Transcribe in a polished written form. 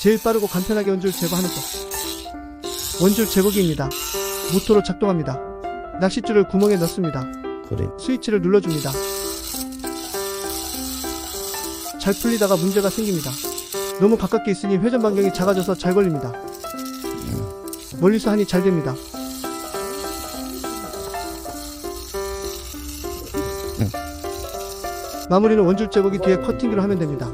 제일 빠르고 간편하게 원줄 제거하는 법. 원줄 제거기입니다. 모터로 작동합니다. 낚싯줄을 구멍에 넣습니다. 그래. 스위치를 눌러줍니다. 잘 풀리다가 문제가 생깁니다. 너무 가깝게 있으니 회전 반경이 작아져서 잘 걸립니다. 멀리서 하니 잘 됩니다. 마무리는 원줄 제거기 뒤에 커팅기로 하면 됩니다.